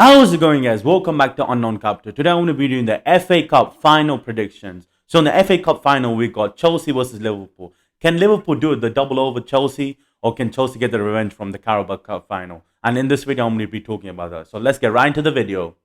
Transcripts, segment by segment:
How's it going, guys? Welcome back to Unknown Capital. Today I'm going to be doing the FA Cup final predictions. So in the FA Cup final, we got Chelsea versus Liverpool. Can Liverpool do the double over Chelsea, or can Chelsea get the revenge from the Carabao Cup final? And in this video, I'm going to be talking about that. So let's get right into the video.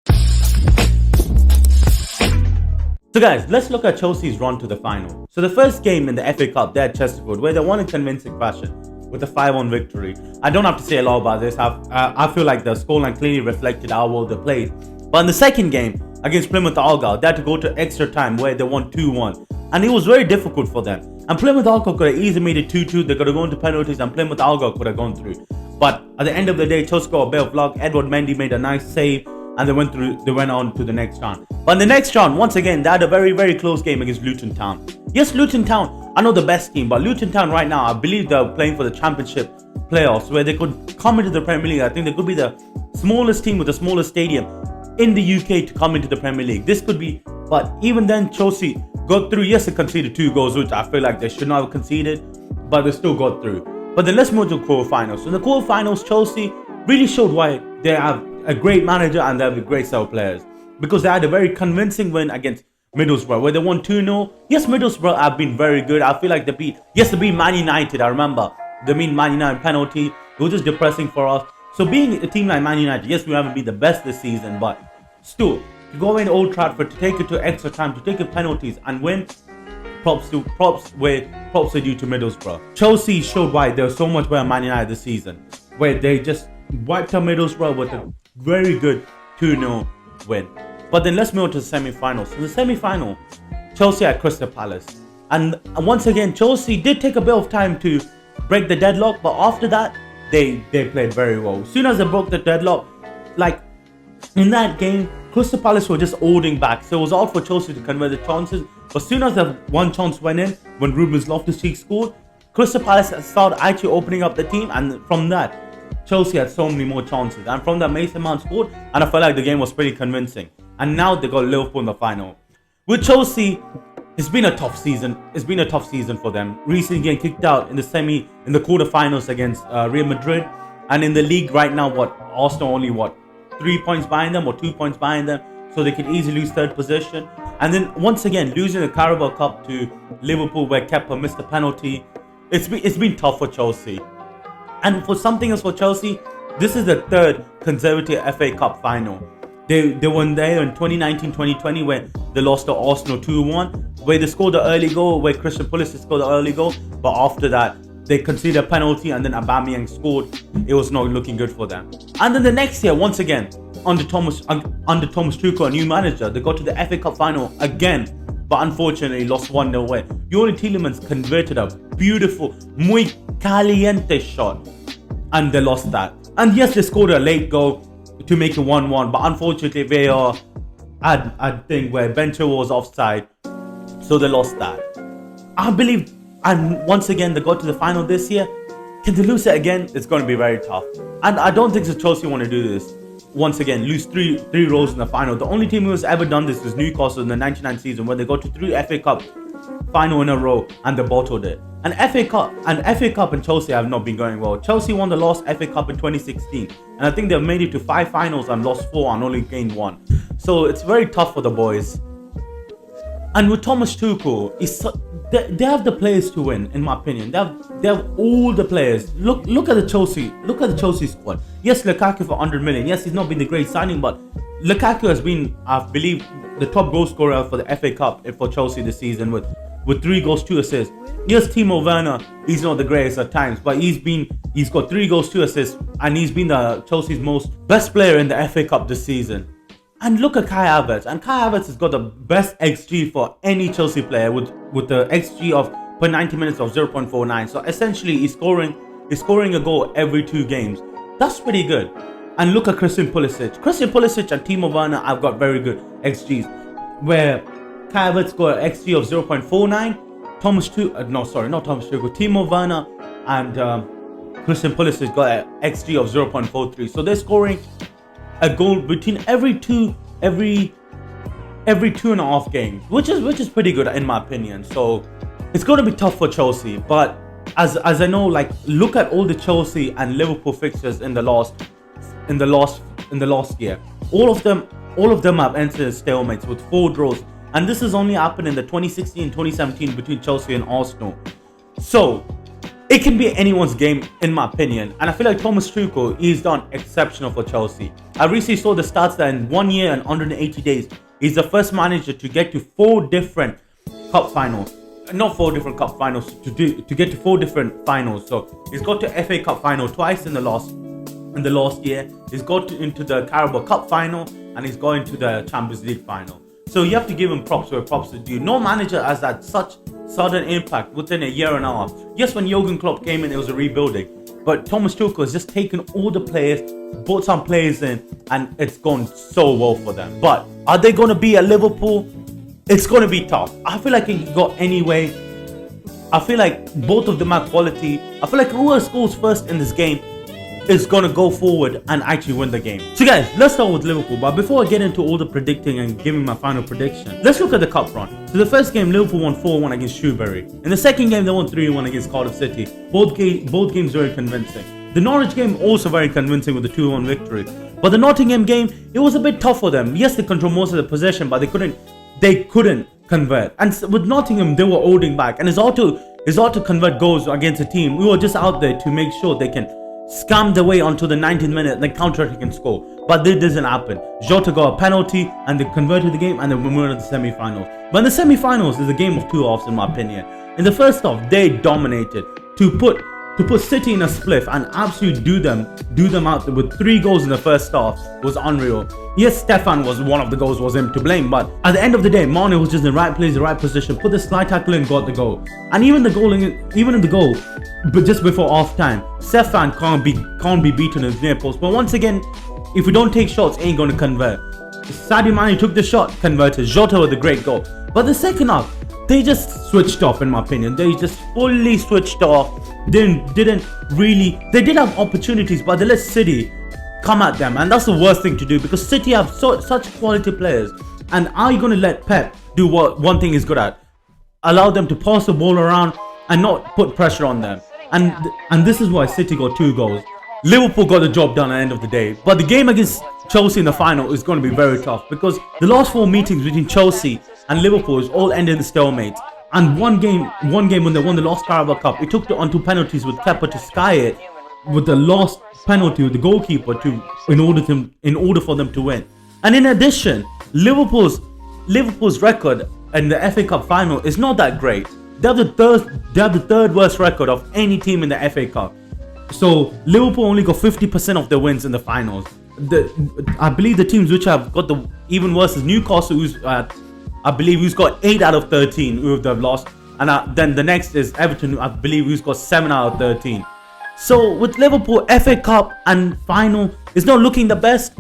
So guys, let's look at Chelsea's run to the final. So the first game in the FA Cup, they're at Chesterfield, where they won in convincing fashion with a 5-1 victory. I don't have to say a lot about this. I feel like the scoreline clearly reflected how well they played. But in the second game against Plymouth Argyle, they had to go to extra time where they won 2-1. And it was very difficult for them. And Plymouth Argyle could have easily made it 2-2. They could have gone to penalties and Plymouth Argyle could have gone through. But at the end of the day, Chelsea got a bit of luck. Edward Mendy made a nice save and they went on to the next round. But in the next round, once again, they had a very, very close game against Luton Town. Yes, Luton Town are not the best team, but Luton Town right now, I believe they're playing for the Championship playoffs, where they could come into the Premier League. I think they could be the smallest team with the smallest stadium in the UK to come into the Premier League. This could be, but even then, Chelsea got through. Yes, they conceded 2 goals, which I feel like they should not have conceded, but they still got through. But then let's move to the quarterfinals. So in the quarterfinals, Chelsea really showed why they have a great manager and they have a great set of players, because they had a very convincing win against Middlesbrough, where they won 2-0. Yes, Middlesbrough have been very good. I feel like they beat Man United. I remember they beat Man United penalty. It was just depressing for us. So being a team like Man United, yes, we haven't been the best this season, but still, to go in Old Trafford, to take it to extra time, to take it penalties and win, props are due to Middlesbrough. Chelsea showed why they're so much better than Man United this season, where they just wiped out Middlesbrough with a very good 2-0 win. But then let's move on to the semi-finals. So the semi-final, Chelsea at Crystal Palace. And once again, Chelsea did take a bit of time to break the deadlock, but after that, they played very well. As soon as they broke the deadlock, like in that game, Crystal Palace were just holding back. So it was all for Chelsea to convert the chances. But as soon as the one chance went in, when Ruben Loftus-Cheek scored, Crystal Palace started actually opening up the team, and from that, Chelsea had so many more chances. And from that, Mason Mount scored, and I felt like the game was pretty convincing. And now they got Liverpool in the final. With Chelsea, it's been a tough season. It's been a tough season for them. Recently getting kicked out in the quarterfinals against Real Madrid. And in the league right now, Arsenal only 3 points behind them or 2 points behind them. So they could easily lose third position. And then once again, losing the Carabao Cup to Liverpool, where Kepa missed a penalty. It's been tough for Chelsea. And for something else for Chelsea, this is the third consecutive FA Cup final. They won there in 2019-2020 when they lost to Arsenal 2-1, where they scored the early goal, where Christian Pulisic scored the early goal. But after that, they conceded a penalty and then Aubameyang scored. It was not looking good for them. And then the next year, once again, under Thomas Tuchel, a new manager, they got to the FA Cup final again, but unfortunately lost 1-0 away. Yuri Tielemans converted a beautiful, muy caliente shot, and they lost that. And yes, they scored a late goal to make it 1-1, but unfortunately VAR had a thing where Bencher was offside, so they lost that. I believe, and once again they got to the final this year. Can they lose it again? It's going to be very tough, and I don't think the Chelsea want to do this. Once again, lose three rows in the final. The only team who has ever done this is Newcastle in the 99 season, where they got to 3 FA Cup final in a row and they bottled it. And FA Cup and Chelsea have not been going well. Chelsea won the last FA Cup in 2016, and I think they've made it to 5 finals and lost 4 and only gained 1. So it's very tough for the boys. And with Thomas Tuchel, they have the players to win, in my opinion. They have all the players. Look at the Chelsea squad. Yes, Lukaku for 100 million. Yes, he's not been the great signing, but Lukaku has been, I believe, the top goal scorer for the FA Cup for Chelsea this season with 3 goals, 2 assists. Yes, Timo Werner, he's not the greatest at times, but he's got 3 goals, 2 assists, and he's been the Chelsea's best player in the FA Cup this season. And look at Kai Havertz, and Kai Havertz has got the best XG for any Chelsea player with the XG of per 90 minutes of 0.49. So essentially, he's scoring a goal every 2 games. That's pretty good. And look at Christian Pulisic and Timo Werner have got very good XGs, where Kai Havertz got an XG of 0.49. Timo Werner and Christian Pulisic got an XG of 0.43. So they're scoring a goal between every 2.5 games, which is pretty good in my opinion. So it's going to be tough for Chelsea, but as I know, like, look at all the Chelsea and Liverpool fixtures in the last year. All of them have entered stalemates with 4 draws, and this has only happened in the 2016 and 2017 between Chelsea and Arsenal. So it can be anyone's game, in my opinion, and I feel like Thomas Tuchel, he's done exceptional for Chelsea. I recently saw the stats that in 1 year and 180 days, he's the first manager to get to 4 different cup finals. Not 4 different cup finals, to get to 4 different finals. So he's got to FA Cup final twice in the last year. He's got into the Carabao Cup final, and he's going to the Champions League final. So you have to give him props where props is due. No manager has had such sudden impact within a year and a half. Yes, when Jurgen Klopp came in, it was a rebuilding. But Thomas Tuchel has just taken all the players, brought some players in, and it's gone so well for them. But are they going to be at Liverpool? It's going to be tough. I feel like it can go anyway. I feel like both of them have quality. I feel like whoever scores first in this game is going to go forward and actually win the game. So guys, let's start with Liverpool. But before I get into all the predicting and giving my final prediction, let's look at the cup run. So the first game, Liverpool won 4-1 against Shrewsbury. In the second game, they won 3-1 against Cardiff City. Both games very convincing. The Norwich game also very convincing with the 2-1 victory. But the Nottingham game, it was a bit tough for them. Yes, they controlled most of the possession, but they couldn't convert. And with Nottingham, they were holding back. And it's hard to convert goals against a team who are just out there to make sure they can scam their way onto the 19th minute, then counter-attack and score. But this doesn't happen. Jota got a penalty and they converted the game, and then we moved on to the semi-finals. But in the semi-finals is a game of 2 halves, in my opinion. In the first half, they dominated to put City in a spliff and absolutely do them out with 3 goals in the first half was unreal. Yes, Stefan was one of the goals, was him to blame, but at the end of the day, Mane was just in the right place, the right position, put the slide tackle in, got the goal. And even in the goal, but just before half time, Stefan can't be beaten in his near post. But once again, if we don't take shots, ain't going to convert. Sadio Mane took the shot, converted. Jota with a great goal. But the second half, they just switched off, in my opinion. They just fully switched off. They did have opportunities, but they let City come at them, and that's the worst thing to do, because City have such quality players. And are you going to let Pep do what one thing he's good at? Allow them to pass the ball around and not put pressure on them. And this is why City got 2 goals. Liverpool got the job done at the end of the day. But the game against Chelsea in the final is going to be very tough, because the last 4 meetings between Chelsea and Liverpool is all ended in stalemate. And one game when they won the last Carabao Cup, it took on 2 penalties with Kepa to sky it with the last penalty with the goalkeeper in order for them to win. And in addition, Liverpool's record in the FA Cup final is not that great. They have the third worst record of any team in the FA Cup. So Liverpool only got 50% of their wins in the finals. I believe the teams which have got the even worse is Newcastle, who's got 8 out of 13 who have lost, and then the next is Everton, who I believe who's got 7 out of 13. So with Liverpool, FA Cup and final is not looking the best.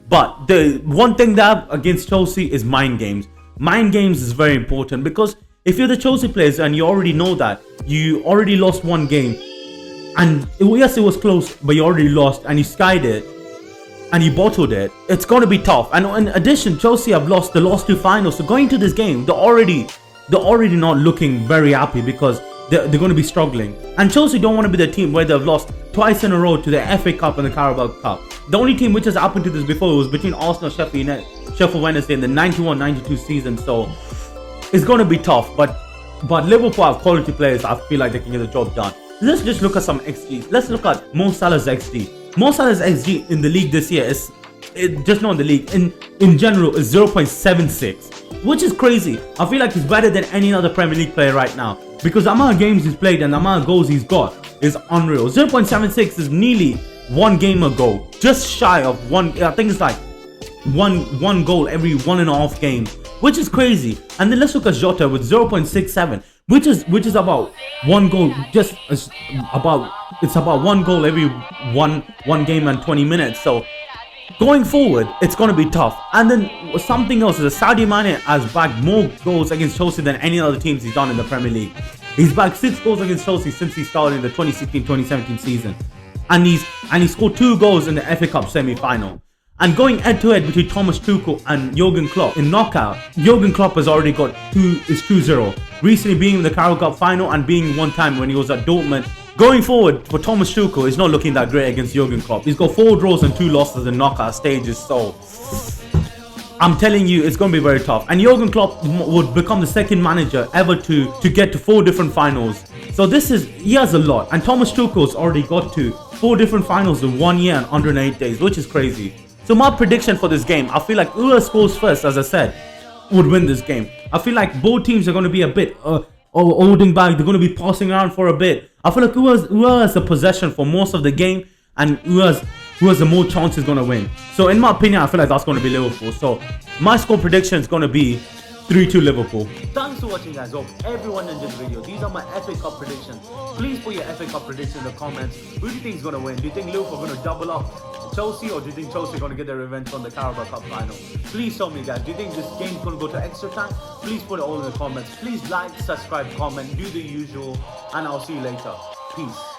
But the one thing they have against Chelsea is mind games. Mind games is very important, because if you're the Chelsea players and you already know that you already lost 1 game, and yes, it was close, but you already lost and you skied it and you bottled it, it's going to be tough. And in addition, Chelsea have lost the last 2 finals. So going to this game, they're already not looking very happy, because they're going to be struggling. And Chelsea don't want to be the team where they've lost twice in a row to the FA Cup and the Carabao Cup. The only team which has happened to this before was between Arsenal and Sheffield Wednesday in the 91-92 season. So it's going to be tough. But Liverpool have quality players. I feel like they can get the job done. Let's just look at some XG. Let's look at Mo Salah's XG. Mo Salah's XG in the league this year is, just not in the league, in general, is 0.76, which is crazy. I feel like he's better than any other Premier League player right now, because the amount of games he's played and the amount of goals he's got is unreal. 0.76 is nearly 1 game ago, just shy of 1. I think it's like one goal every 1.5 games, which is crazy. And then let's look at Jota with 0.67, which is about 1 goal, it's about 1 goal every one game and 20 minutes. So going forward, it's going to be tough. And then something else is that Sadio Mane has bagged more goals against Chelsea than any other teams he's done in the Premier League. He's bagged 6 goals against Chelsea since he started in the 2016-2017 season. And he scored 2 goals in the FA Cup semi-final. And going head-to-head between Thomas Tuchel and Jurgen Klopp in knockout, Jurgen Klopp has already got 2-0. Recently being in the Carabao Cup final and being one time when he was at Dortmund Going forward for Thomas Tuchel, it's not looking that great against Jurgen Klopp. He's got 4 draws and 2 losses in knockout stages, so I'm telling you, it's going to be very tough. And Jurgen Klopp would become the second manager ever to get to 4 different finals. So he has a lot. And Thomas Tuchel's already got to 4 different finals in 1 year and 108 days, which is crazy. So my prediction for this game, I feel like whoever scores first, as I said, would win this game. I feel like both teams are going to be a bit holding back. They're going to be passing around for a bit. I feel like whoever has the possession for most of the game and who has the more chances going to win. So in my opinion, I feel like that's going to be Liverpool. So my score prediction is going to be 3-2 Liverpool. Thanks for watching, guys. Hope everyone enjoyed the video. These are my FA Cup predictions. Please put your FA Cup predictions in the comments. Who do you think is going to win? Do you think Liverpool are going to double up Chelsea, or do you think Chelsea are going to get their revenge from the Carabao Cup final? Please tell me, guys. Do you think this game is going to go to extra time? Please put it all in the comments. Please like, subscribe, comment, do the usual, and I'll see you later. Peace.